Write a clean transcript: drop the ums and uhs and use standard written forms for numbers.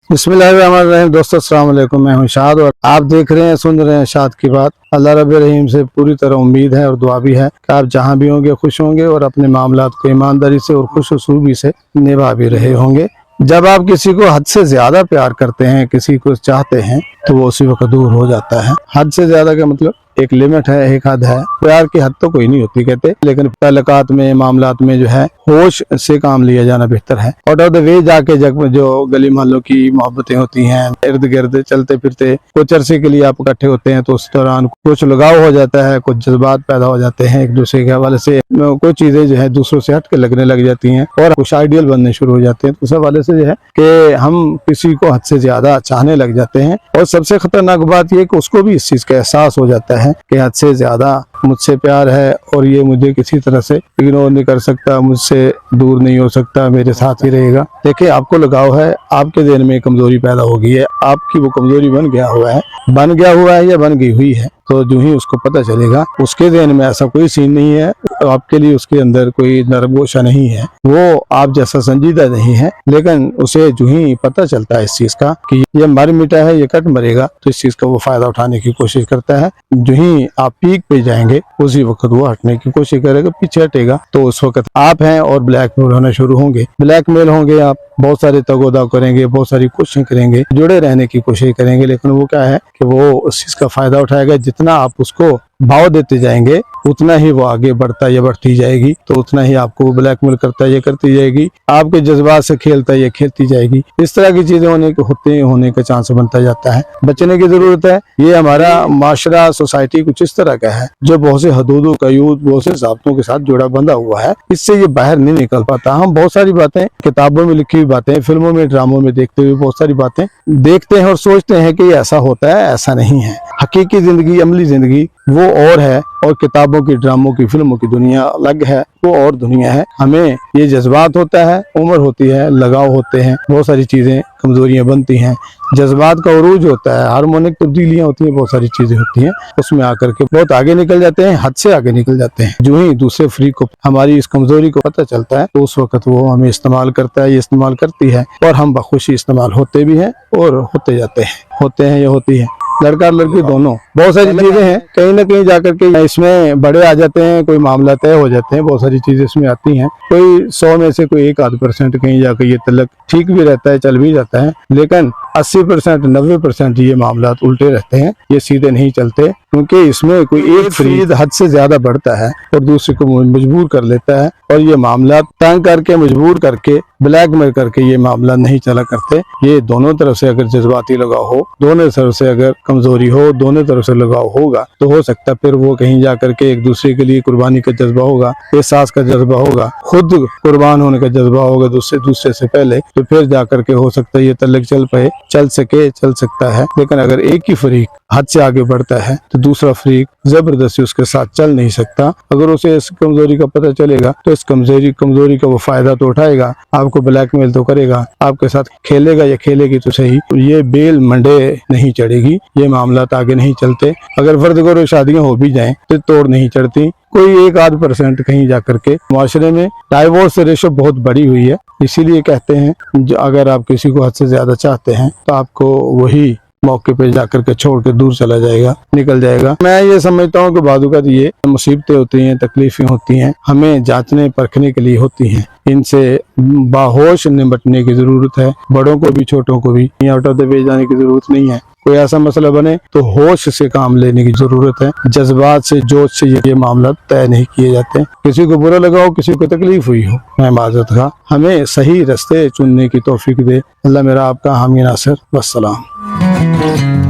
बिस्मिल्लाहिर्रहमानिर्रहीम। दोस्तों अस्सलाम वालेकुम, मैं हूं शाद और आप देख रहे हैं सुन रहे हैं शाद की बात। अल्लाह रब्बुल रहीम से पूरी तरह उम्मीद है और दुआ भी है कि आप जहां भी होंगे खुश होंगे और अपने मामलात को ईमानदारी से और खुश उसूबी से निभा भी रहे होंगे। जब आप किसी को हद से ज्यादा प्यार करते हैं, किसी को चाहते हैं, तो वो उसी वक्त दूर हो जाता है। हद से ज्यादा का मतलब एक लिमिट है, एक हद है। प्यार की हद तो कोई नहीं होती कहते, लेकिन ताल्लुकात में मामलात में जो है होश से काम लिया जाना बेहतर है। आउट ऑफ द वे जाके जब जो गली मोहल्लों की मोहब्बतें होती हैं, इर्द गिर्द चलते फिरते कुछ अरसे के लिए आप इकट्ठे होते हैं, तो उस दौरान कुछ लगाव हो जाता है, कुछ जज्बात पैदा हो जाते हैं एक दूसरे के हवाले से। कुछ चीजें जो है दूसरों से हट के लगने लग जाती हैं और कुछ आइडियल बनने शुरू हो जाते हैं। तो उस हवाले से जो है कि हम किसी को हद से ज्यादा चाहने लग जाते हैं। और सबसे खतरनाक बात यह कि उसको भी इस चीज का एहसास हो जाता है कि हद से ज्यादा मुझसे प्यार है और ये मुझे किसी तरह से इग्नोर नहीं कर सकता, मुझसे दूर नहीं हो सकता, मेरे साथ ही रहेगा। देखिए, आपको लगाव है, आपके दिल में कमजोरी पैदा हो गई है, आपकी वो कमजोरी बन गया हुआ है या बन गई हुई है। तो जो ही उसको पता चलेगा, उसके दिल में ऐसा कोई सीन नहीं है, आपके लिए उसके अंदर कोई नरगोशा नहीं है, वो आप जैसा संजीदा नहीं है, लेकिन उसे जो ही पता चलता है इस चीज का कि ये मर मिटा है, ये कट मरेगा, तो इस चीज का वो फायदा उठाने की कोशिश करता है। जो ही आप पीक पे जाएंगे, उसी वक्त वो हटने की कोशिश करेगा, पीछे हटेगा, तो उस वक्त आप हैं और ब्लैकमेल होना शुरू होंगे। ब्लैकमेल होंगे, आप बहुत सारे तगोदा करेंगे, बहुत सारी कोशिशें करेंगे, जुड़े रहने की कोशिश करेंगे, लेकिन वो क्या है कि वो उस चीज का फायदा उठाएगा। जितना आप उसको भाव देते जाएंगे, उतना ही वो आगे बढ़ता या बढ़ती जाएगी, तो उतना ही आपको ब्लैकमेल करता ये करती जाएगी, आपके जज्बात से खेलता ये खेलती जाएगी। इस तरह की चीजें होने का चांस बनता जाता है। बचने की जरूरत है। ये हमारा माशरा, सोसाइटी कुछ इस तरह का है जो बहुत से हदूदों कयूद, बहुत से ज़ाब्तों के साथ जुड़ा बंधा हुआ है। इससे ये बाहर नहीं निकल पाता। हम बहुत सारी बातें किताबों में लिखी हुई बातें, फिल्मों में, ड्रामों में देखते हुए बहुत सारी बातें देखते हैं और सोचते हैं कि ऐसा होता है, ऐसा नहीं है। हकीकी जिंदगी, अमली जिंदगी वो और है, और किताबों की, ड्रामों की, फिल्मों की दुनिया अलग है, वो और दुनिया है। हमें ये जज्बात होता है, उम्र होती है, लगाव होते हैं, बहुत सारी चीजें, कमजोरियां बनती हैं, जज्बात का उरूज होता है, हार्मोनिक तब्दीलियां होती हैं, बहुत सारी चीजें होती हैं, उसमें आकर के बहुत आगे निकल जाते हैं, हद से आगे निकल जाते हैं। जो ही दूसरे फ्री को हमारी इस कमजोरी को पता चलता है, तो उस वक्त वो हमें इस्तेमाल करता है, ये इस्तेमाल करती है, और हम बखुशी इस्तेमाल होते भी हैं और होते जाते हैं, होते हैं या होती है। लड़का और लड़की दोनों, बहुत सारी चीजें हैं, कहीं ना कहीं जाकर के इसमें बड़े आ जाते हैं, कोई मामला तय हो जाते हैं, बहुत सारी चीजें इसमें आती हैं। कोई 100 में से कोई 1-8% कहीं जाकर ये तलक ठीक भी रहता है, चल भी जाता है, लेकिन 80%, 90% ये मामला उल्टे रहते हैं, ये सीधे नहीं चलते, क्योंकि इसमें कोई एक फरीद हद से ज्यादा बढ़ता है और दूसरे को मजबूर कर लेता है, और ये मामला तंग करके, मजबूर करके, ब्लैकमेल करके ये मामला नहीं चला करते। ये दोनों तरफ से अगर जज्बाती लगाव हो, दोनों तरफ से अगर कमजोरी हो, दोनों तरफ से लगाव होगा, तो हो सकता है फिर वो कहीं जाकर के एक दूसरे के लिए कुर्बानी का जज्बा होगा, एहसास का जज्बा होगा, खुद कुर्बान होने का जज्बा होगा दूसरे से पहले, तो फिर जाकर के हो सकता है ये तलक चल सकता है। लेकिन अगर एक ही फरीक हद से आगे बढ़ता है, तो दूसरा फरीक जबरदस्ती उसके साथ चल नहीं सकता। अगर उसे इस कमजोरी का पता चलेगा, तो इस कमजोरी का वो फायदा तो उठाएगा, आपको ब्लैकमेल तो करेगा, आपके साथ खेलेगा या खेलेगी तो सही, ये बेल मंडे नहीं चढ़ेगी, ये मामला आगे नहीं चलते। अगर फर्द को शादियां हो भी जाएं, तो तोड़ नहीं चढ़ती। कोई 1-8% कहीं जाकर के माशरे में डाइवोर्स रेशो बहुत बढ़ी हुई है। इसीलिए कहते हैं अगर आप किसी को हद से ज्यादा चाहते हैं, तो आपको वही मौके पे जाकर के छोड़ के दूर चला जाएगा, निकल जाएगा। मैं ये समझता हूँ कि बादुका ये मुसीबतें होती हैं, तकलीफें होती हैं, हमें जांचने परखने के लिए होती हैं। इनसे बाहोश निपटने की जरूरत है, बड़ों को भी छोटों को भी। आउट ऑफ द वे जाने की जरूरत नहीं है। कोई ऐसा मसला बने तो होश से काम लेने की जरूरत है। जज्बात से, जोश से ये मामला तय नहीं किए जाते। किसी को बुरा लगा हो, किसी को तकलीफ हुई हो, मैं माजरत खा, हमें सही रास्ते चुनने की तौफीक दे। अल्लाह मेरा आपका हामी नासिर। वस्सलाम।